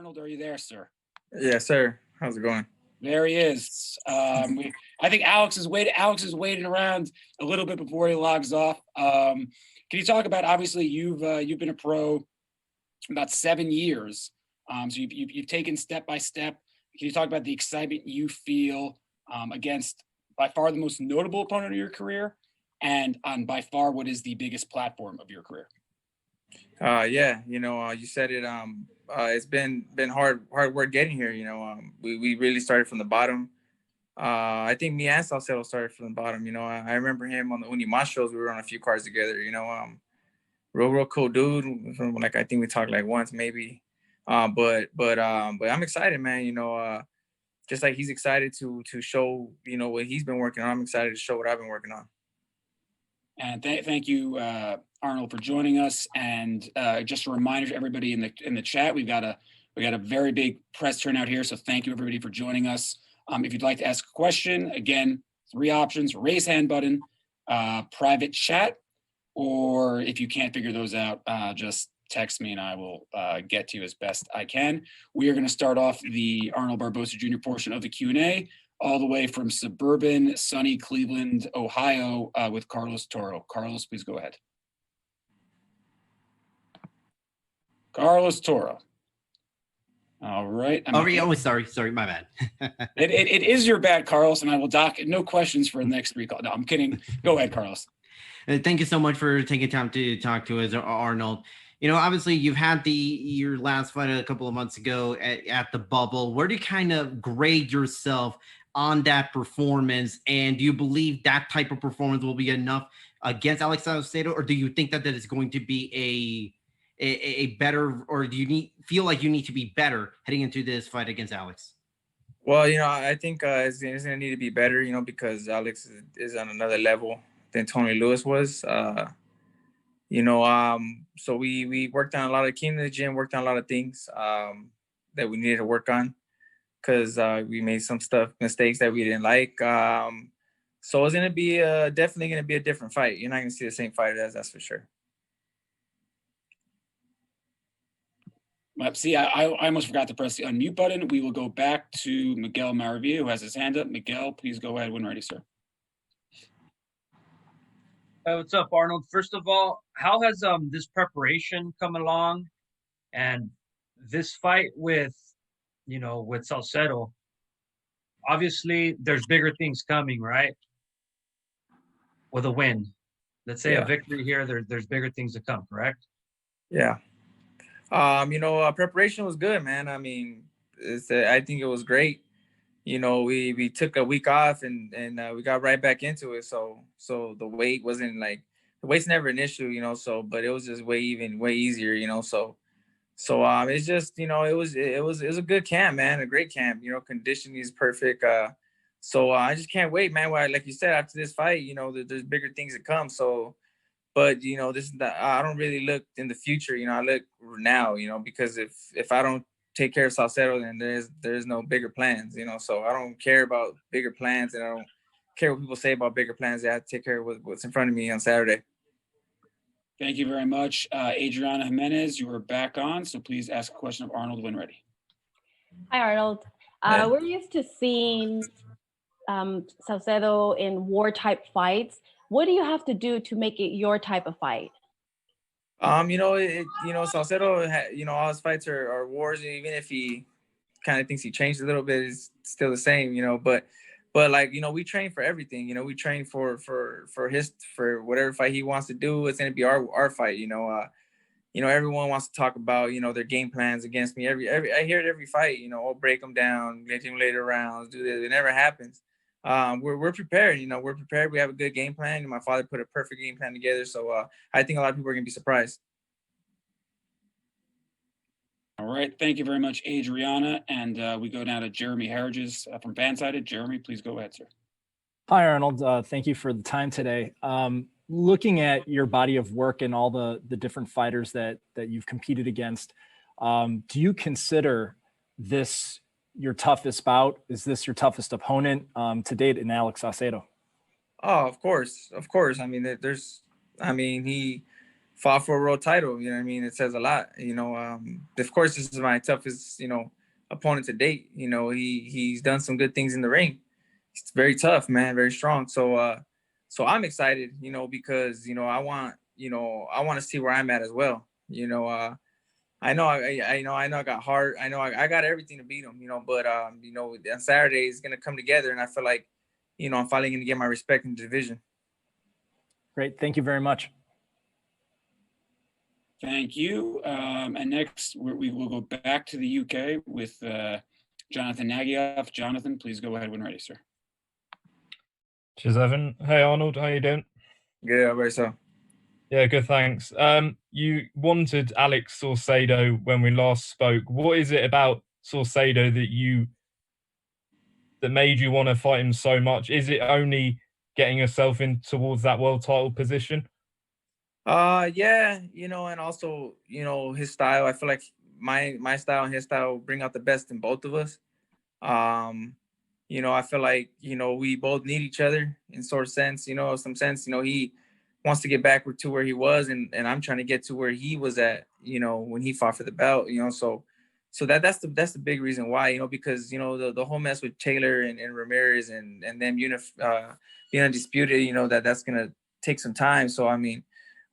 Arnold, are you there, sir? Yes, sir. How's it going? There he is. I think Alex is waiting around a little bit before he logs off. Can you talk about, obviously you've been a pro about 7 years. So you've taken step by step. Can you talk about the excitement you feel against by far the most notable opponent of your career, and on by far what is the biggest platform of your career? Yeah, you said it. It's been hard work getting here. We really started from the bottom. I think me and Saucedo started from the bottom. I remember him on the Unimachos. We were on a few cards together. Real cool dude. From, like, I think we talked like once maybe. But I'm excited, man. Just like he's excited to show what he's been working on. I'm excited to show what I've been working on. And thank you, Arnold, for joining us. And just a reminder to everybody in the chat, we got a very big press turnout here. So thank you everybody for joining us. If you'd like to ask a question, again, 3 options: raise hand button, private chat, or if you can't figure those out, just text me and I will get to you as best I can. We are going to start off the Arnold Barboza Jr. portion of the Q&A, all the way from suburban, sunny Cleveland, Ohio, with Carlos Toro. Carlos, please go ahead. Carlos Toro. All right. Sorry, my bad. it is your bad, Carlos, and I will dock no questions for the next 3 calls. No, I'm kidding. Go ahead, Carlos. Thank you so much for taking time to talk to us, Arnold. Obviously you've had your last fight a couple of months ago at the bubble. Where do you kind of grade yourself on that performance? And do you believe that type of performance will be enough against Alex Saucedo, or do you think that is going to be a better, or do you feel like you need to be better heading into this fight against Alex? Well, I think it's going to need to be better, because Alex is on another level than Tony Lewis was. So we worked on a lot, came to the gym, worked on a lot of things that we needed to work on, because we made some mistakes that we didn't like. So it's going to be definitely going to be a different fight. You're not going to see the same fight that's for sure. See, I almost forgot to press the unmute button. We will go back to Miguel Maravilla, who has his hand up. Miguel, please go ahead when ready, sir. What's up, Arnold? First of all, how has this preparation come along, and this fight with Saucedo? Obviously, there's bigger things coming, right? With a win, let's say a victory here, there's bigger things to come, correct? Yeah. Preparation was good, man. I mean, I think it was great. We took a week off and we got right back into it. So the weight wasn't the weight's never an issue, but it was just way easier, so it's just, it was a good camp, man, a great camp, conditioning is perfect. So I just can't wait, man. Like you said, after this fight, there's bigger things to come. So, but I don't really look in the future, I look now, because if I don't take care of Saucedo, then there's no bigger plans, so I don't care about bigger plans, and I don't care what people say about bigger plans. I have to take care of what's in front of me on Saturday. Thank you very much. Adriana Jimenez, you are back on, so please ask a question of Arnold when ready. Hi, Arnold. We're used to seeing Saucedo in war-type fights. What do you have to do to make it your type of fight? Saucedo, all his fights are wars. Even if he kind of thinks he changed a little bit, it's still the same, But we train for everything. We train for whatever fight he wants to do. It's gonna be our fight. Everyone wants to talk about their game plans against me. I hear it every fight. I'll break them down, get him later rounds, do this. It never happens. We're prepared. We're prepared. We have a good game plan. My father put a perfect game plan together. So I think a lot of people are gonna be surprised. All right. Thank you very much, Adriana. And we go now to Jeremy Harridges from Fansided. Jeremy, please go ahead, sir. Hi, Arnold. Thank you for the time today. Looking at your body of work and all the different fighters that you've competed against, do you consider this your toughest bout? Is this your toughest opponent to date in Alex Saucedo? Oh, of course. I mean, fought for a world title. You know what I mean? It says a lot. Of course, this is my toughest, opponent to date. He's done some good things in the ring. He's very tough, man, very strong. So I'm excited, because I want to see where I'm at as well. I know I got heart. I know I got everything to beat him. But on Saturday it's gonna come together, and I feel like, I'm finally gonna get my respect in the division. Great, thank you very much. Thank you. And next, we will go back to the UK with Jonathan Nagyoff. Jonathan, please go ahead when ready, sir. Cheers, Evan. Hey, Arnold. How you doing? Good, how about yourself? Yeah, good, thanks. You wanted Alex Saucedo when we last spoke. What is it about Saucedo that made you want to fight him so much? Is it only getting yourself in towards that world title position? Yeah, and also, his style. I feel like my style and his style bring out the best in both of us. I feel like, we both need each other in some sense. He wants to get back to where he was, and I'm trying to get to where he was at, when he fought for the belt, so that's the big reason why, because, the whole mess with Taylor and Ramirez and them being undisputed, that's going to take some time. So, I mean,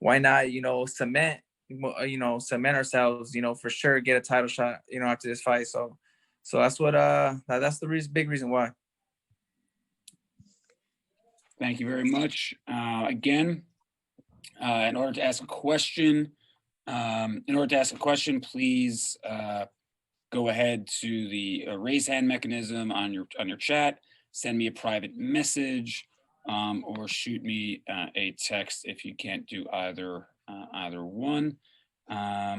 why not, cement ourselves, for sure, get a title shot, after this fight. So that's what, that's the big reason why. Thank you very much. Again, in order to ask a question, please go ahead to the raise hand mechanism on your chat. Send me a private message, or shoot me a text if you can't do either one.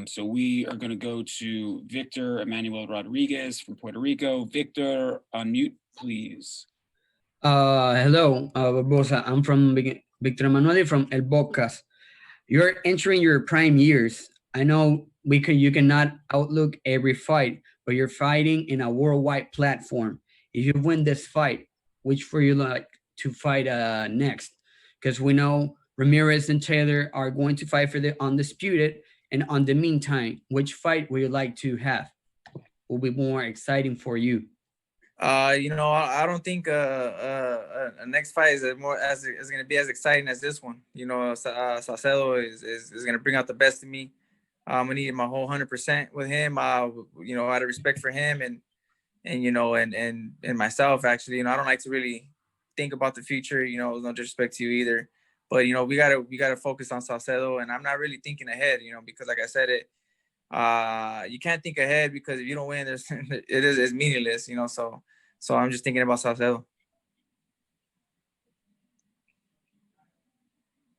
So we are going to go to Victor Emmanuel Rodriguez from Puerto Rico. Victor, unmute, please. Hello, Barboza. I'm from Victor Emanuele from El Bocas. You're entering your prime years. I know you cannot outlook every fight, but you're fighting in a worldwide platform. If you win this fight, which would you like to fight next? Because we know Ramirez and Taylor are going to fight for the undisputed. And on the meantime, which fight would you like to have? Will be more exciting for you? I don't think a next fight is going to be as exciting as this one. Saucedo is going to bring out the best in me. I'm going to need my whole 100% with him. Out of respect for him and myself, actually. I don't like to really think about the future. No disrespect to you either. But we gotta focus on Saucedo, and I'm not really thinking ahead. Because like I said, you can't think ahead, because if you don't win, it's meaningless. So I'm just thinking about Saucedo.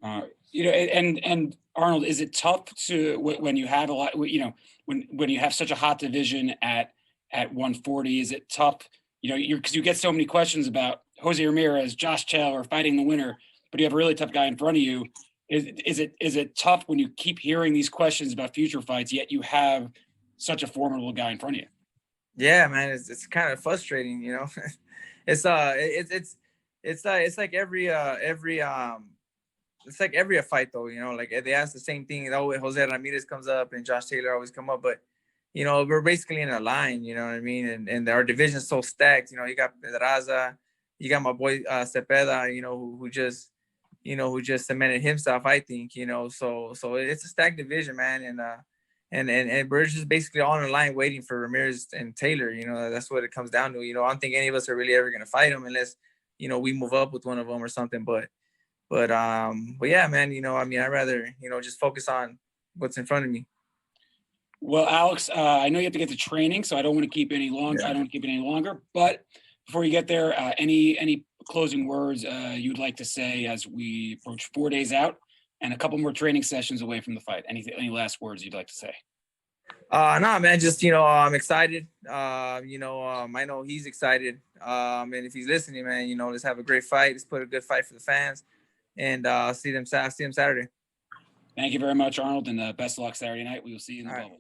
And Arnold, is it tough to when you have a lot, when you have such a hot division at 140? Is it tough, because you get so many questions about Jose Ramirez, Josh Taylor fighting the winner, but you have a really tough guy in front of you. Is it tough when you keep hearing these questions about future fights, yet you have such a formidable guy in front of you? Yeah, man, it's kind of frustrating, It's like every fight though, like they ask the same thing. Jose Ramirez comes up and Josh Taylor always come up, but we're basically in a line, you know what I mean? And our division's so stacked. You got Pedraza, you got my boy Cepeda, who just cemented himself, I think, so it's a stacked division, man. And we're just basically all in a line waiting for Ramirez and Taylor. That's what it comes down to. I don't think any of us are really ever gonna fight them unless, we move up with one of them or something. But yeah, man. I'd rather just focus on what's in front of me. Well, Alex, I know you have to get to training, so I don't want to keep it any longer. I don't want to keep it any longer. But before you get there, any closing words you'd like to say as we approach 4 days out and a couple more training sessions away from the fight? Any last words you'd like to say? No, man, just, I'm excited. I know he's excited. And if he's listening, man, let's have a great fight. Let's put a good fight for the fans, and see them Saturday. Thank you very much, Arnold, and best of luck Saturday night. We will see you in the bubble.